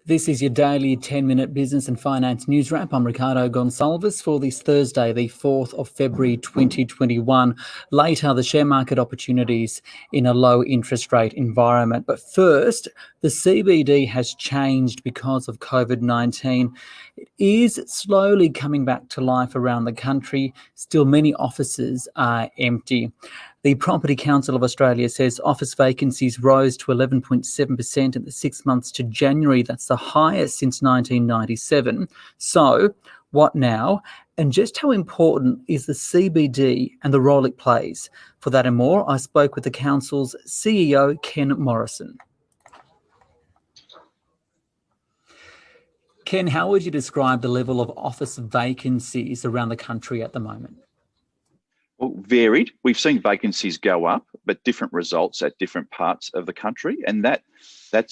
This is your daily 10-minute business and finance news wrap. I'm Ricardo Gonçaves for this Thursday, the 4th of February 2021. Later, the share market opportunities in a low interest rate environment. But first, the CBD has changed because of COVID-19. It is slowly coming back to life around the country. Still, many offices are empty. The Property Council of Australia says office vacancies rose to 11.7% in the 6 months to January. That's the highest since 1997. So, what now? And just how important is the CBD and the role it plays? For that and more, I spoke with the Council's CEO, Ken Morrison. Ken, how would you describe the level of office vacancies around the country at the moment? Well, varied. We've seen vacancies go up, but different results at different parts of the country. And that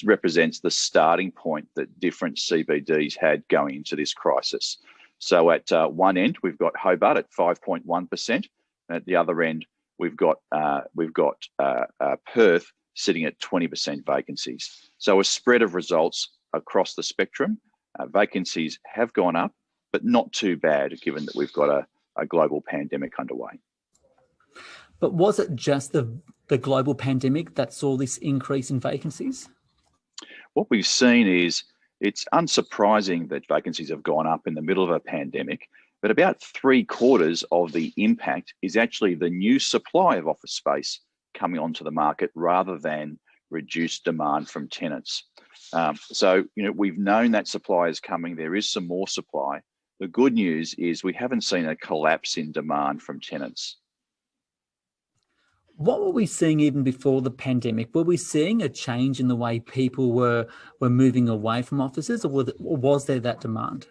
represents the starting point that different CBDs had going into this crisis. So at one end, we've got Hobart at 5.1%. And at the other end, we've got Perth sitting at 20% vacancies. So a spread of results across the spectrum. Vacancies have gone up, but not too bad given that we've got a global pandemic underway. But was it just the global pandemic that saw this increase in vacancies? What we've seen is it's unsurprising that vacancies have gone up in the middle of a pandemic, but about 3/4 of the impact is actually the new supply of office space coming onto the market rather than reduced demand from tenants. So, we've known that supply is coming. There is some more supply. The good news is we haven't seen a collapse in demand from tenants. What were we seeing even before the pandemic? Were we seeing a change in the way people were moving away from offices, or was there that demand?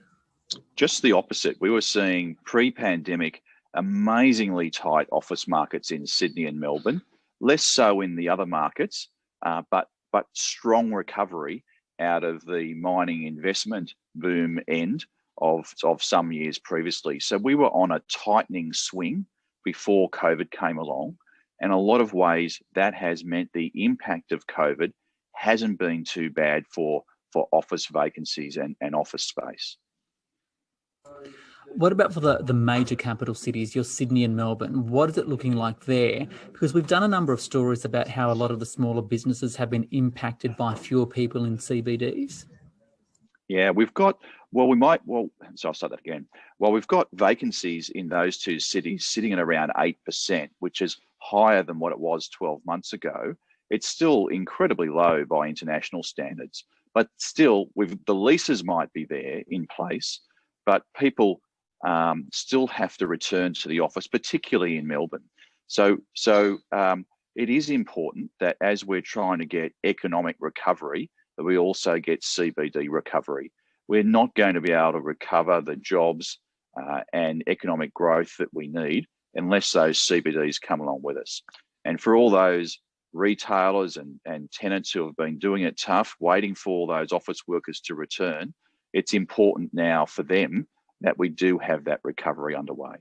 Just the opposite. We were seeing pre-pandemic amazingly tight office markets in Sydney and Melbourne, less so in the other markets, but strong recovery out of the mining investment boom end of some years previously. So we were on a tightening swing before COVID came along. And a lot of ways that has meant the impact of COVID hasn't been too bad for office vacancies and office space. What about for the major capital cities, your Sydney and Melbourne? What is it looking like there? Because we've done a number of stories about how a lot of the smaller businesses have been impacted by fewer people in CBDs. Yeah, so I'll start that again. Well, we've got vacancies in those two cities sitting at around 8%, which is higher than what it was 12 months ago. It's still incredibly low by international standards, but still, the leases might be there in place, but people still have to return to the office, particularly in Melbourne. So it is important that as we're trying to get economic recovery, that we also get CBD recovery. We're not going to be able to recover the jobs and economic growth that we need unless those CBDs come along with us. And for all those retailers and tenants who have been doing it tough, waiting for those office workers to return, it's important now for them that we do have that recovery underway.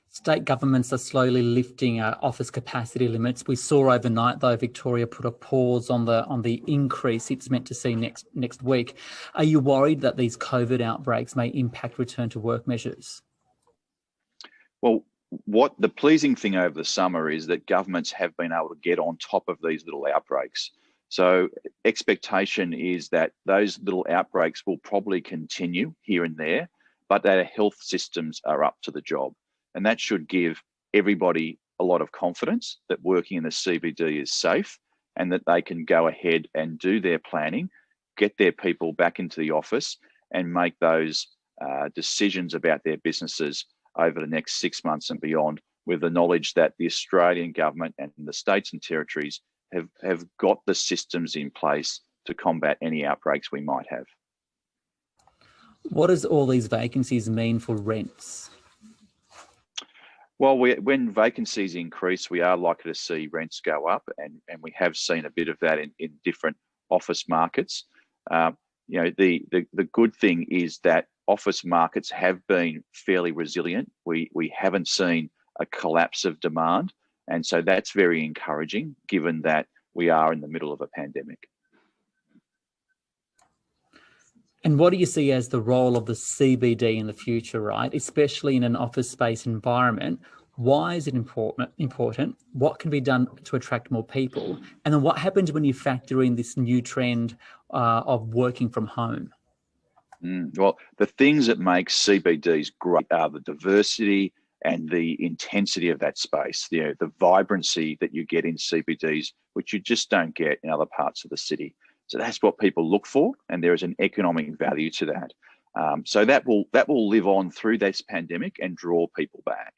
State governments are slowly lifting office capacity limits. We saw overnight, though, Victoria put a pause on the increase it's meant to see next week. Are you worried that these COVID outbreaks may impact return to work measures? Well, what the pleasing thing over the summer is that governments have been able to get on top of these little outbreaks. So expectation is that those little outbreaks will probably continue here and there, but that our health systems are up to the job. And that should give everybody a lot of confidence that working in the CBD is safe and that they can go ahead and do their planning, get their people back into the office and make those decisions about their businesses over the next 6 months and beyond, with the knowledge that the Australian government and the states and territories have got the systems in place to combat any outbreaks we might have. What does all these vacancies mean for rents? Well, when vacancies increase, we are likely to see rents go up, and we have seen a bit of that in different office markets. The good thing is that office markets have been fairly resilient. We haven't seen a collapse of demand, and so that's very encouraging given that we are in the middle of a pandemic. And what do you see as the role of the CBD in the future, right? Especially in an office space environment. Why is it important? What can be done to attract more people? And then what happens when you factor in this new trend of working from home? Well, the things that make CBDs great are the diversity and the intensity of that space, the vibrancy that you get in CBDs, which you just don't get in other parts of the city. So that's what people look for, and there is an economic value to that. So that will live on through this pandemic and draw people back.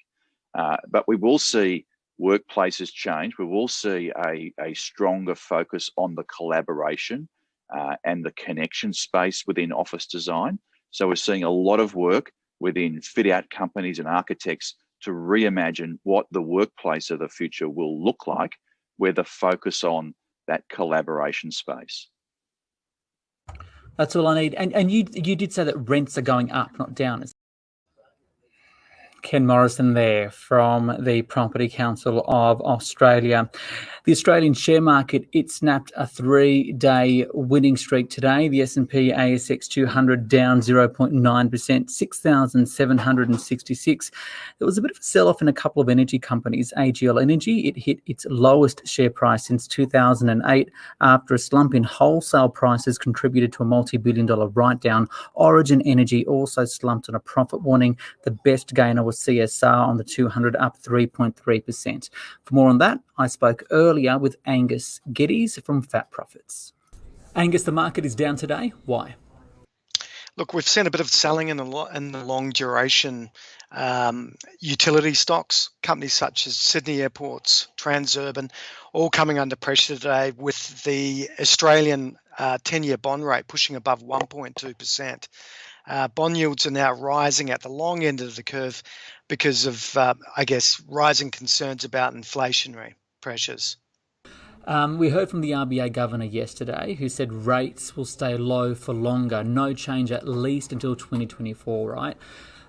But we will see workplaces change. We will see a stronger focus on the collaboration and the connection space within office design. So we're seeing a lot of work within fit-out companies and architects to reimagine what the workplace of the future will look like, with a focus on that collaboration space. That's all I need. And you did say that rents are going up, not down. Ken Morrison there from the Property Council of Australia. The Australian share market, it snapped a 3-day winning streak today. The S&P ASX 200 down 0.9%, 6,766. There was a bit of a sell-off in a couple of energy companies. AGL Energy, it hit its lowest share price since 2008 after a slump in wholesale prices contributed to a multi-billion-dollar write-down. Origin Energy also slumped on a profit warning. The best gainer was CSR on the 200, up 3.3%. For more on that, I spoke earlier with Angus Geddes from Fat Profits. Angus, the market is down today. Why? Look, we've seen a bit of selling in the long duration utility stocks, companies such as Sydney Airports, Transurban, all coming under pressure today, with the Australian 10-year bond rate pushing above 1.2%. Bond yields are now rising at the long end of the curve because of, rising concerns about inflationary pressures. We heard from the RBA governor yesterday, who said rates will stay low for longer, no change at least until 2024, right?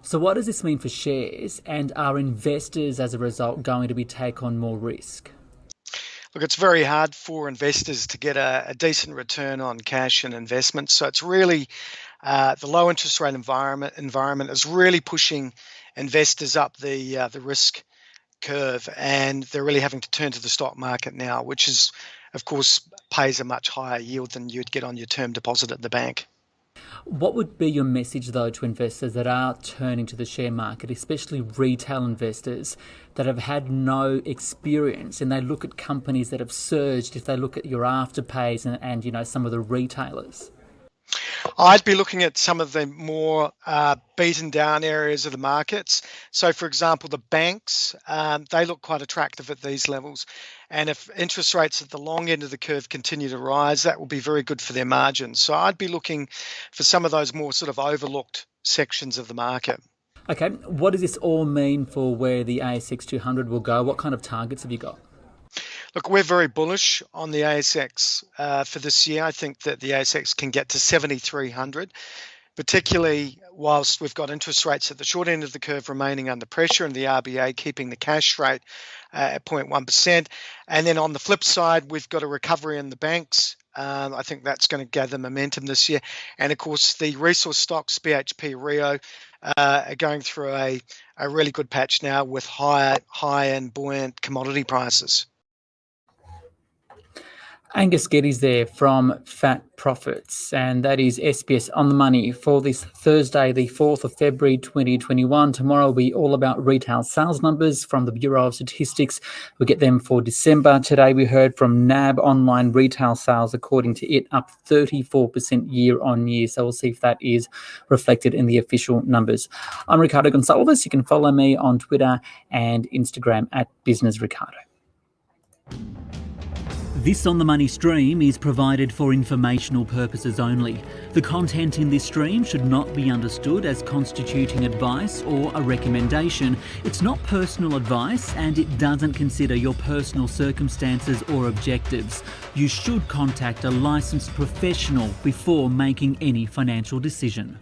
So what does this mean for shares, and are investors as a result going to take on more risk? Look, it's very hard for investors to get a decent return on cash and investments. So it's really the low interest rate environment is really pushing investors up the risk curve, and they're really having to turn to the stock market now, which is, of course, pays a much higher yield than you'd get on your term deposit at the bank. What would be your message, though, to investors that are turning to the share market, especially retail investors that have had no experience, and they look at companies that have surged, if they look at your Afterpays and some of the retailers? I'd be looking at some of the more beaten down areas of the markets. So, for example, the banks, they look quite attractive at these levels. And if interest rates at the long end of the curve continue to rise, that will be very good for their margins. So I'd be looking for some of those more sort of overlooked sections of the market. Okay, what does this all mean for where the ASX 200 will go? What kind of targets have you got? Look, we're very bullish on the ASX for this year. I think that the ASX can get to 7,300, particularly whilst we've got interest rates at the short end of the curve remaining under pressure and the RBA keeping the cash rate at 0.1%. And then on the flip side, we've got a recovery in the banks. I think that's going to gather momentum this year. And of course, the resource stocks, BHP, Rio, are going through a really good patch now with high and buoyant commodity prices. Angus Geddes there from Fat Profits, and that is SBS On The Money for this Thursday, the 4th of February 2021. Tomorrow will be all about retail sales numbers from the Bureau of Statistics. We'll get them for December. Today we heard from NAB online retail sales, according to it, up 34% year on year. So we'll see if that is reflected in the official numbers. I'm Ricardo Gonçaves. You can follow me on Twitter and Instagram at Business Ricardo. This On The Money stream is provided for informational purposes only. The content in this stream should not be understood as constituting advice or a recommendation. It's not personal advice, and it doesn't consider your personal circumstances or objectives. You should contact a licensed professional before making any financial decision.